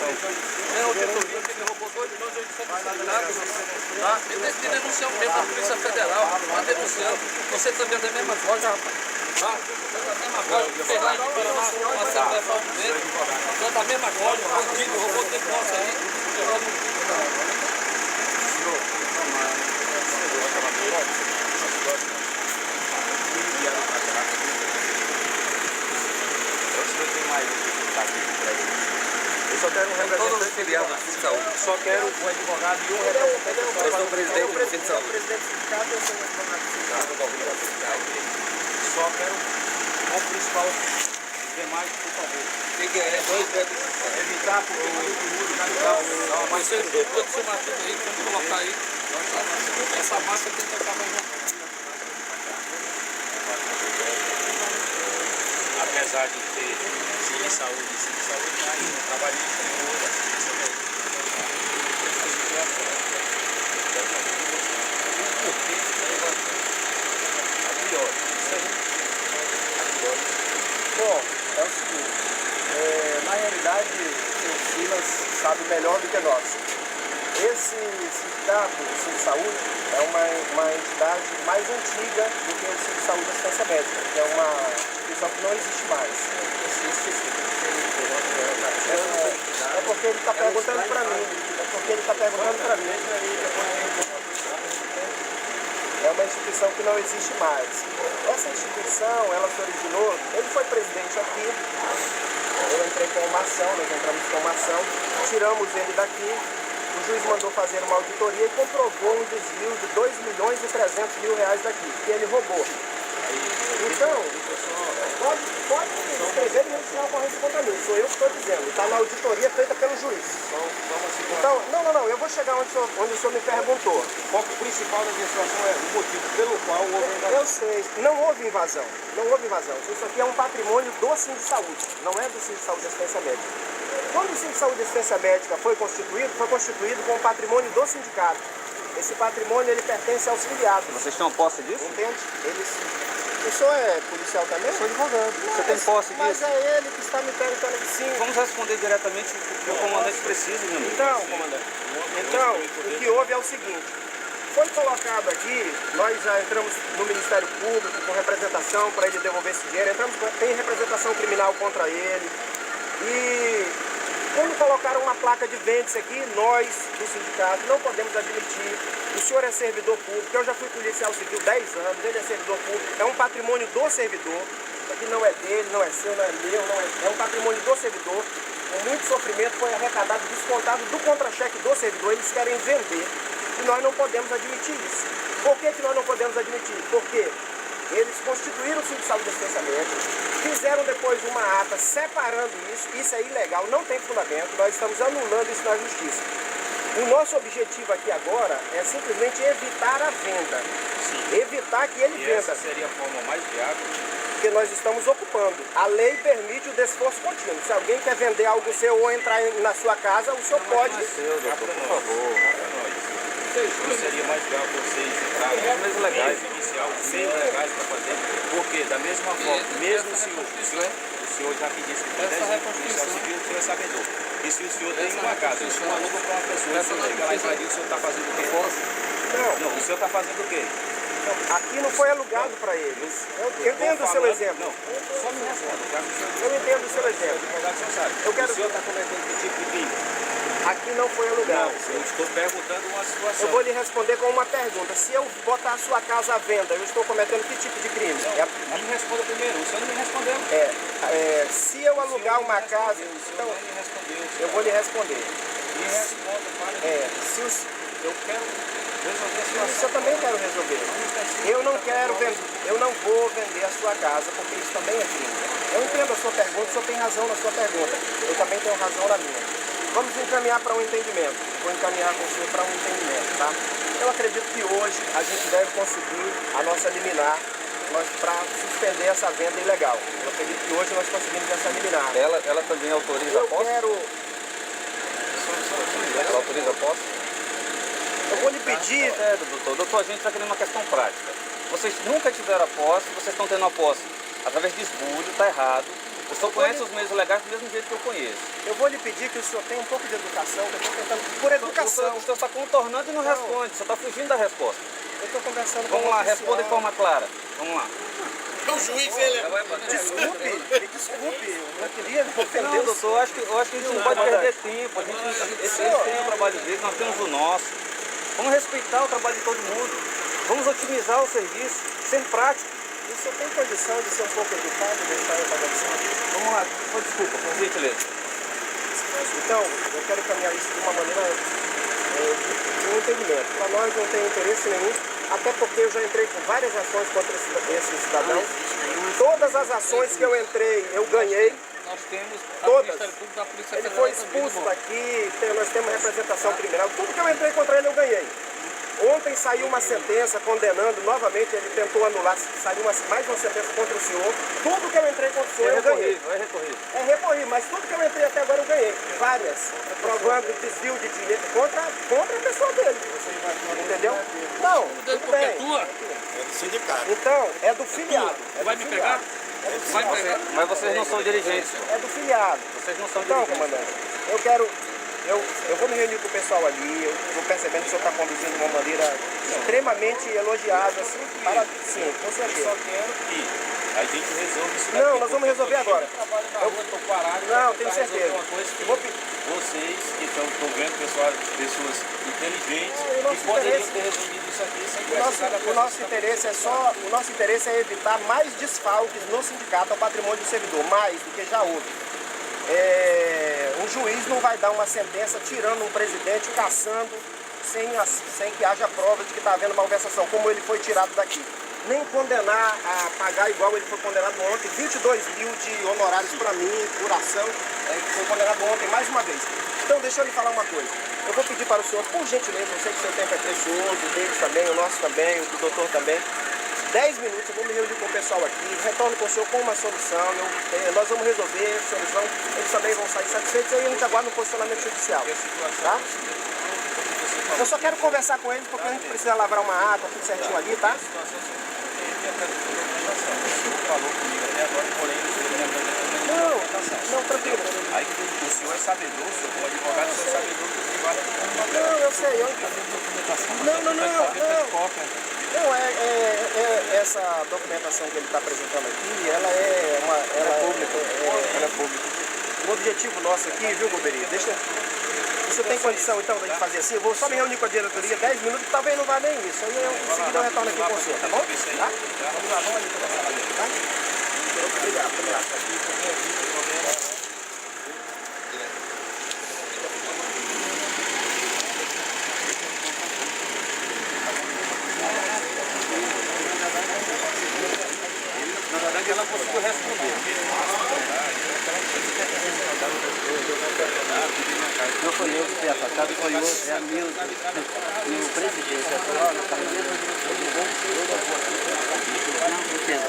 Tem auditoria que ele roubou 2 milhões e 800 dados, tá? Ele tem que denunciar um membro da Polícia Federal, tá denunciando. Você também é da mesma coisa, rapaz. Tá? Você é da mesma coisa, fez lá em Paraná uma Assembleia Fraudulenta. Você é da mesma coisa, bandido, roubou tempo nosso aí. Eu só quero um representante filiado do Centro de Saúde. Só quero um advogado e um representante. Eu sou o presidente do Centro de Saúde. Eu sou o presidente do sindicato e eu sou o advogado do sindicato. Só quero o principal. Os demais, por favor. Evitar porque Mas você pode somar tudo aí, vamos colocar aí. Essa massa tem que acabar junto. apesar de ter Cine Saúde e Cine Saúde, ainda trabalhei com outra assistência médica. Acho que é a pior. Isso aí. Bom, é o seguinte, na realidade o Silas sabe melhor do que nós. Esse sindicato, o Cine Saúde, é uma entidade mais antiga do que o Cine Saúde e Assistência Médica, que é uma instituição que não existe mais. É porque ele está perguntando para mim. É uma instituição que não existe mais. Essa instituição, ela se originou, ele foi presidente aqui, eu entrei com uma ação, nós entramos com uma ação, tiramos ele daqui, o juiz mandou fazer uma auditoria e comprovou um desvio de 2.300.000 reais daqui, que ele roubou. Então, pode escrever e registrar a ocorrência contra mim, sou eu que estou dizendo, está na auditoria feita pelo juiz. Então, não, eu vou chegar onde o senhor me perguntou. O foco principal da investigação é o motivo pelo qual houve invasão. Eu sei, não houve invasão. Isso aqui é um patrimônio do Cine de Saúde, não é do Cine de Saúde e Assistência Médica. Quando o Cine de Saúde e Assistência Médica foi constituído com o patrimônio do sindicato. Esse patrimônio, ele pertence aos filiados. Vocês têm posse disso? Entende? O senhor é policial também? Eu sou advogado. Você tem posse disso? Mas é ele que está me perguntando aqui, sim. Vamos responder diretamente o que o comandante precisa, meu amigo. Então, comandante, o que houve é o seguinte. Foi colocado aqui, nós já entramos no Ministério Público com representação para ele devolver esse dinheiro, tem representação criminal contra ele. E quando colocaram uma placa de vende-se aqui, nós do sindicato não podemos admitir. O senhor é servidor público, eu já fui policial civil 10 anos, ele é servidor público, é um patrimônio do servidor. Isso aqui não é dele, não é seu, não é meu, é um patrimônio do servidor. Com muito sofrimento foi arrecadado, descontado do contra-cheque do servidor, eles querem vender. E nós não podemos admitir isso. Por que nós não podemos admitir? Porque eles constituíram o Cine de Saúde e Assistência Médica, fizeram depois uma ata separando isso é ilegal, não tem fundamento, nós estamos anulando isso na justiça. O nosso objetivo aqui agora é simplesmente evitar a venda, evitar que ele venda. Essa seria a forma mais viável? Porque nós estamos ocupando. A lei permite o desforço contínuo. Se alguém quer vender algo seu ou entrar na sua casa, o senhor pode... Não é seu, doutor, por favor. Não seria mais viável vocês entrarem meios legais, iniciar os meios legais para fazer? Porque da mesma forma, mesmo se o senhor já que disse que tem 10 anos de policial civil, o senhor é sabedor. E se o senhor tem uma casa, o senhor aluga para uma pessoa, o senhor chega lá e invadir, o senhor está fazendo o quê? Não, o senhor está fazendo o quê? Aqui não foi alugado para eles. Eu entendo o seu exemplo. Não, só me responda. Eu entendo o seu exemplo. O senhor está cometendo que tipo de crime? Aqui não foi alugado. Não, eu estou perguntando uma situação. Eu vou lhe responder com uma pergunta. Se eu botar a sua casa à venda, eu estou cometendo que tipo de crime? Não, me responda primeiro. O senhor não me respondeu. Se eu alugar uma casa... Então, me respondeu. Eu vou lhe responder. Me responda, fale. Eu quero resolver a situação. Isso eu também quero resolver. Eu não vou vender a sua casa, porque isso também é crime. Eu entendo a sua pergunta, o senhor tem razão na sua pergunta. Eu também tenho razão na minha. Vamos encaminhar para um entendimento. Vou encaminhar com o senhor para um entendimento, tá? Eu acredito que hoje a gente deve conseguir a nossa liminar para suspender essa venda ilegal. Eu acredito que hoje nós conseguimos essa liminar. Ela também autoriza a posse? Ela autoriza a posse? Eu vou lhe pedir... Doutor, a gente está querendo uma questão prática. Vocês nunca tiveram a posse, vocês estão tendo a posse através de esbulho, está errado. O senhor conhece os meios legais do mesmo jeito que eu conheço. Eu vou lhe pedir que o senhor tenha um pouco de educação, que eu estou tentando, por educação. O senhor está contornando e não responde, o senhor está fugindo da resposta. Eu estou conversando com Vamos o lá, oficial. responda de forma clara. Vamos lá. O juiz, ele é... Desculpe, me desculpe, eu não queria ofender Não, o doutor, eu acho que a gente não pode perder tempo. Eles têm o trabalho deles, nós temos o nosso. Vamos respeitar o trabalho de todo mundo. Vamos otimizar o serviço, ser prático. O senhor tem condição de ser um pouco educado e deixar eu conversar? Vamos lá, desculpa, por gentileza. Então, eu quero caminhar isso de uma maneira de um entendimento. Para nós não tem interesse nenhum, até porque eu já entrei com várias ações contra esse cidadão. Todas as ações que eu entrei, eu ganhei. Nós temos Todas. Ministério Público da Polícia Ele Federal foi também, expulso irmão. daqui, nós temos representação criminal. Tudo que eu entrei contra ele, eu ganhei. Ontem saiu uma sentença condenando novamente, ele tentou anular, saiu mais uma sentença contra o senhor. Tudo que eu entrei contra o senhor, eu ganhei. É recorrido. É recorrido, mas tudo que eu entrei até agora eu ganhei. Várias. Provando desvio de dinheiro contra a pessoa dele. Entendeu? Não, tudo Porque é bem. tua, Então, é do filiado. É vai do me filiado. pegar? Vai pegar. Mas vocês não são dirigentes. É do filiado. Vocês não são Então, dirigentes. comandante, eu vou me reunir com o pessoal ali, eu estou percebendo que o senhor está conduzindo de uma maneira extremamente elogiada. Sim, com certeza. Só quero que a gente resolva isso. Não, nós vamos resolver agora. Trabalho na rua, estou parado. Não, tenho pra resolver certeza. Uma coisa que Vou pedir. vocês que estão vendo, pessoas inteligentes, o nosso que poderiam interesse- ter resolvido isso aqui sem O precisar da o nosso interesse é evitar mais desfalques no sindicato ao patrimônio do servidor, mais do que já houve. Um juiz não vai dar uma sentença tirando um presidente, caçando, sem que haja prova de que está havendo malversação, como ele foi tirado daqui. Nem condenar a pagar igual ele foi condenado ontem, 22 mil de honorários para mim, por ação, que foi condenado ontem, mais uma vez. Então, deixa eu lhe falar uma coisa. Eu vou pedir para o senhor, por gentileza, eu sei que o seu tempo é precioso, o deles também, o nosso também, o do doutor também. 10 minutos, eu vou me reunir com o pessoal aqui, retorno com o senhor com uma solução, nós vamos resolver a solução, eles também vão sair satisfeitos, aí a gente aguarda um posicionamento judicial, tá? Eu só quero conversar com eles porque a gente precisa lavar uma água, tudo certinho ali, tá? falou comigo até agora, porém, Não, tranquilo. aí o senhor é sabedor, o senhor como advogado, o senhor é sabedor que o privado é como Não, eu sei, Não, essa documentação que ele está apresentando aqui, ela é pública. O objetivo nosso aqui, viu, Goberi? Você tem condição então de fazer assim? Eu vou só me reunir com a diretoria 10 minutos, talvez não vá nem isso. Aí eu, em seguida eu retorno aqui com o senhor, tá bom? Tá? Vamos lá, vamos ali conversar ali, tá? Obrigado. Na verdade, ela conseguiu responder. Não foi eu que fui atacado, foi outro, é amigo do presidente. Não, não entendo.